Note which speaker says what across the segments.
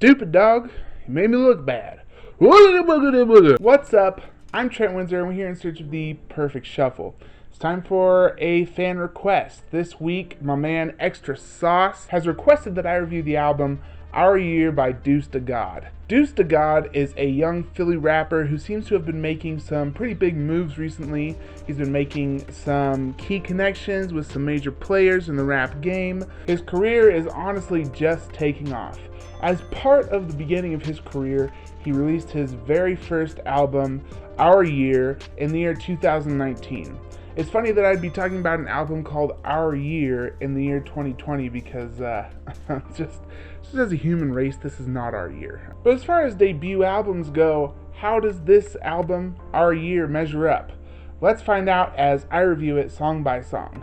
Speaker 1: Stupid dog, you made me look bad. What's up? I'm Trent Windsor and we're here in search of the perfect shuffle. It's time for a fan request. This week, my man Extra Sauce has requested that I review the album Our Year by Duece Da God. Duece Da God is a young Philly rapper who seems to have been making some pretty big moves recently. He's been making some key connections with some major players in the rap game. His career is honestly just taking off. As part of the beginning of his career, he released his very first album, Our Year, in the year 2019. It's funny that I'd be talking about an album called Our Year in the year 2020 because just as a human race, this is not our year. But as far as debut albums go, how does this album, Our Year, measure up? Let's find out as I review it song by song.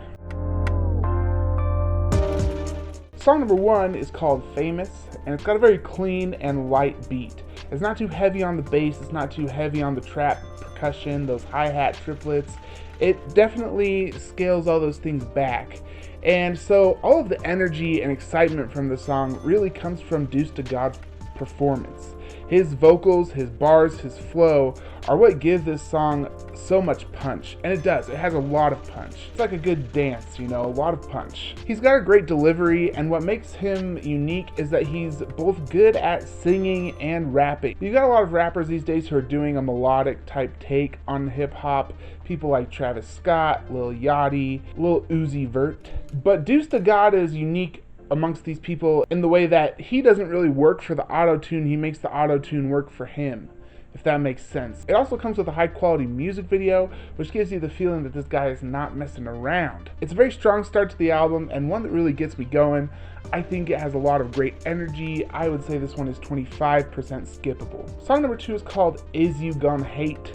Speaker 1: Song number 1 is called Famous, and it's got a very clean and light beat. It's not too heavy on the bass, it's not too heavy on the trap percussion, those hi-hat triplets. It definitely scales all those things back. And so all of the energy and excitement from the song really comes from Duece Da God's performance. His vocals, his bars, his flow are what give this song so much punch. And it does. It has a lot of punch. It's like a good dance, a lot of punch. He's got a great delivery, and what makes him unique is that he's both good at singing and rapping. You've got a lot of rappers these days who are doing a melodic type take on hip hop. People like Travis Scott, Lil Yachty, Lil Uzi Vert. But Duece Da God is unique amongst these people in the way that he doesn't really work for the auto-tune, he makes the auto-tune work for him, if that makes sense. It also comes with a high quality music video, which gives you the feeling that this guy is not messing around. It's a very strong start to the album and one that really gets me going. I think it has a lot of great energy. I would say this one is 25% skippable. Song number 2 is called Is You Gon' Hate?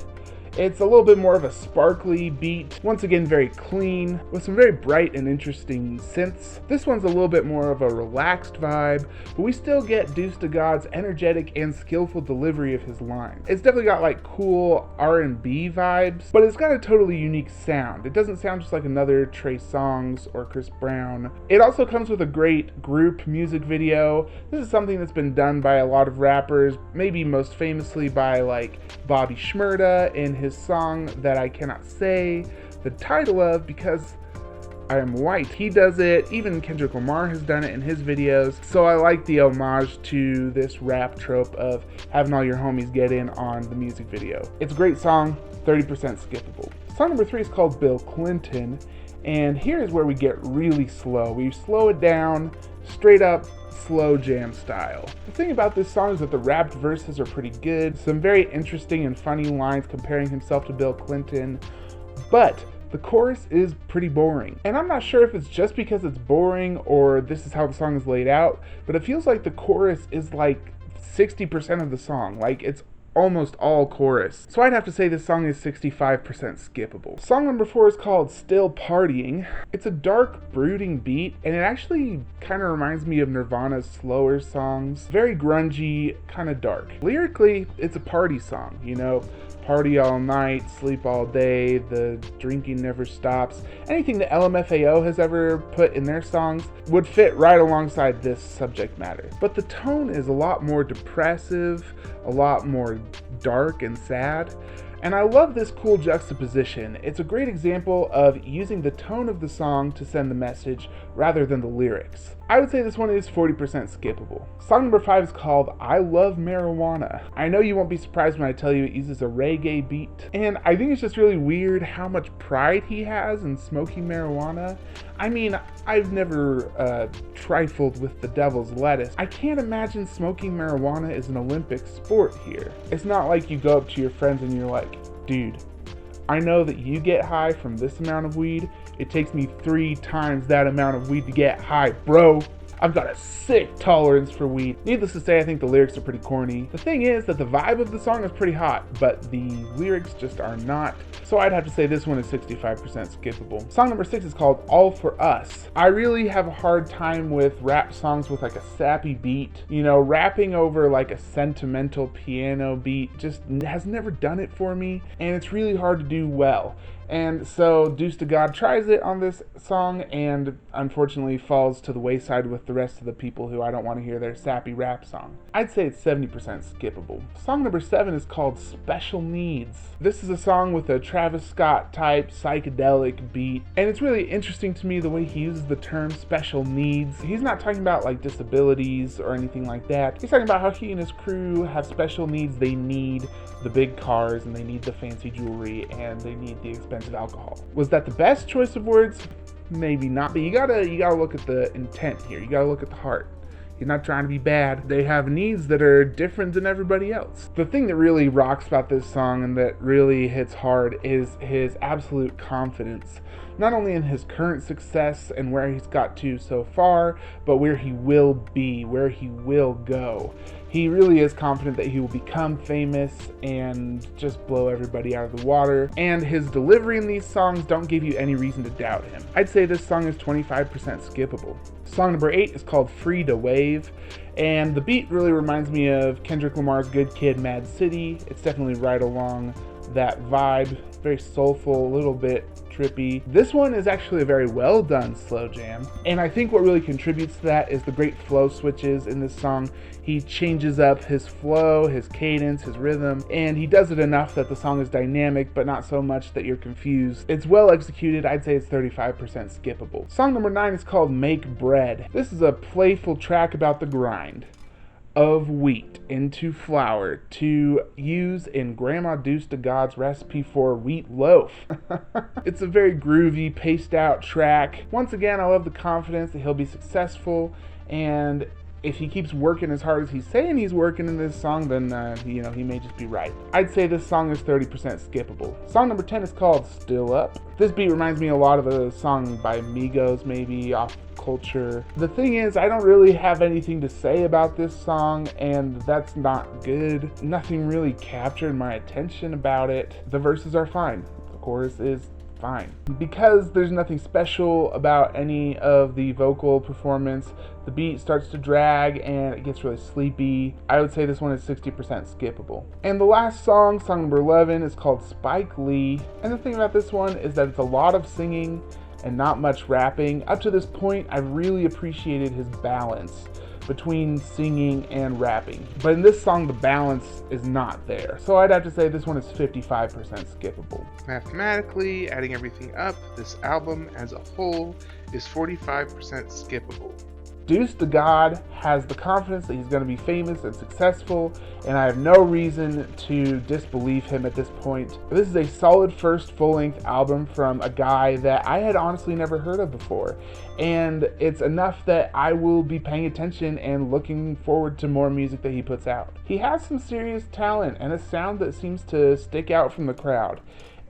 Speaker 1: It's a little bit more of a sparkly beat, once again very clean, with some very bright and interesting synths. This one's a little bit more of a relaxed vibe, but we still get Duece Da God's energetic and skillful delivery of his lines. It's definitely got like cool R&B vibes, but it's got a totally unique sound. It doesn't sound just like another Trey Songz or Chris Brown. It also comes with a great group music video. This is something that's been done by a lot of rappers, maybe most famously by like Bobby Shmurda in his song that I cannot say the title of because I am white. He does it. Even Kendrick Lamar has done it in his videos. So I like the homage to this rap trope of having all your homies get in on the music video. It's a great song, 30% skippable. Song number 3 is called Bill Clinton, and here is where we get really slow. We slow it down, straight up slow jam style. The thing about this song is that the rapped verses are pretty good, some very interesting and funny lines comparing himself to Bill Clinton, but the chorus is pretty boring. And I'm not sure if it's just because it's boring or this is how the song is laid out, but it feels like the chorus is like 60% of the song. Like it's almost all chorus. So I'd have to say this song is 65% skippable. Song number 4 is called Still Partying. It's a dark, brooding beat, and it actually kind of reminds me of Nirvana's slower songs. Very grungy, kind of dark. Lyrically, it's a party song, party all night, sleep all day, the drinking never stops. Anything that LMFAO has ever put in their songs would fit right alongside this subject matter. But the tone is a lot more depressive, a lot more dark and sad. And I love this cool juxtaposition. It's a great example of using the tone of the song to send the message rather than the lyrics. I would say this one is 40% skippable. Song number 5 is called I Love Marijuana. I know you won't be surprised when I tell you it uses a reggae beat, and I think it's just really weird how much pride he has in smoking marijuana. I mean, I've never trifled with the devil's lettuce. I can't imagine smoking marijuana is an Olympic sport here. It's not like you go up to your friends and you're like, dude, I know that you get high from this amount of weed. It takes me 3 times that amount of weed to get high, bro. I've got a sick tolerance for weed. Needless to say, I think the lyrics are pretty corny. The thing is that the vibe of the song is pretty hot, but the lyrics just are not. So I'd have to say this one is 65% skippable. Song number 6 is called All For Us. I really have a hard time with rap songs with like a sappy beat. Rapping over like a sentimental piano beat just has never done it for me, and it's really hard to do well. And so Duece Da God tries it on this song and unfortunately falls to the wayside with the rest of the people who I don't want to hear their sappy rap song. I'd say it's 70% skippable. Song number 7 is called Special Needs. This is a song with a Travis Scott type psychedelic beat, and it's really interesting to me the way he uses the term special needs. He's not talking about like disabilities or anything like that. He's talking about how he and his crew have special needs. They need the big cars and they need the fancy jewelry and they need the expensive alcohol. Was that the best choice of words? Maybe not, but you gotta look at the intent here. You gotta look at the heart. He's not trying to be bad. They have needs that are different than everybody else. The thing that really rocks about this song and that really hits hard is his absolute confidence. Not only in his current success and where he's got to so far, but where he will be, where he will go. He really is confident that he will become famous and just blow everybody out of the water. And his delivery in these songs don't give you any reason to doubt him. I'd say this song is 25% skippable. Song number 8 is called Freda Waves, and the beat really reminds me of Kendrick Lamar's Good Kid, Mad City. It's definitely right along that vibe, very soulful, a little bit trippy. This one is actually a very well done slow jam, and I think what really contributes to that is the great flow switches in this song. He changes up his flow, his cadence, his rhythm, and he does it enough that the song is dynamic, but not so much that you're confused. It's well executed. I'd say it's 35% skippable. Song number 9 is called Make Bread. This is a playful track about the grind of wheat into flour to use in Grandma Duece Da God's recipe for wheat loaf. It's a very groovy, paced out track. Once again, I love the confidence that he'll be successful, and if he keeps working as hard as he's saying he's working in this song, then he may just be right. I'd say this song is 30% skippable. Song number 10 is called Still Up. This beat reminds me a lot of a song by Migos, maybe off Culture. The thing is, I don't really have anything to say about this song, and that's not good. Nothing really captured my attention about it. The verses are fine. The chorus is fine. Because there's nothing special about any of the vocal performance, the beat starts to drag and it gets really sleepy. I would say this one is 60% skippable. And the last song, song number 11, is called Spike Lee. And the thing about this one is that it's a lot of singing and not much rapping. Up to this point, I've really appreciated his balance between singing and rapping. But in this song, the balance is not there. So I'd have to say this one is 55% skippable. Mathematically, adding everything up, this album as a whole is 45% skippable. Duece Da God has the confidence that he's going to be famous and successful, and I have no reason to disbelieve him at this point. This is a solid first full-length album from a guy that I had honestly never heard of before, and it's enough that I will be paying attention and looking forward to more music that he puts out. He has some serious talent and a sound that seems to stick out from the crowd,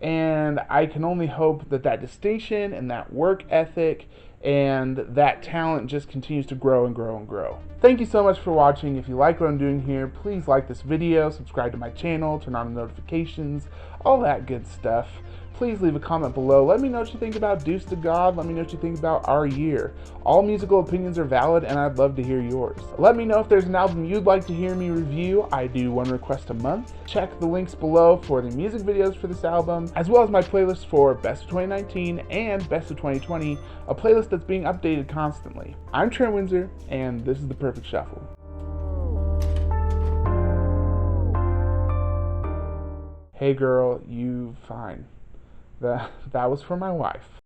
Speaker 1: and I can only hope that that distinction and that work ethic and that talent just continues to grow and grow and grow. Thank you so much for watching. If you like what I'm doing here, please like this video, subscribe to my channel, turn on the notifications, all that good stuff. Please leave a comment below. Let me know what you think about Duece Da God. Let me know what you think about our year. All musical opinions are valid, and I'd love to hear yours. Let me know if there's an album you'd like to hear me review. I do one request a month. Check the links below for the music videos for this album, as well as my playlist for Best of 2019 and Best of 2020, a playlist that's being updated constantly. I'm Trent Windsor, and this is The Perfect Shuffle. Hey girl, you fine. That was for my wife.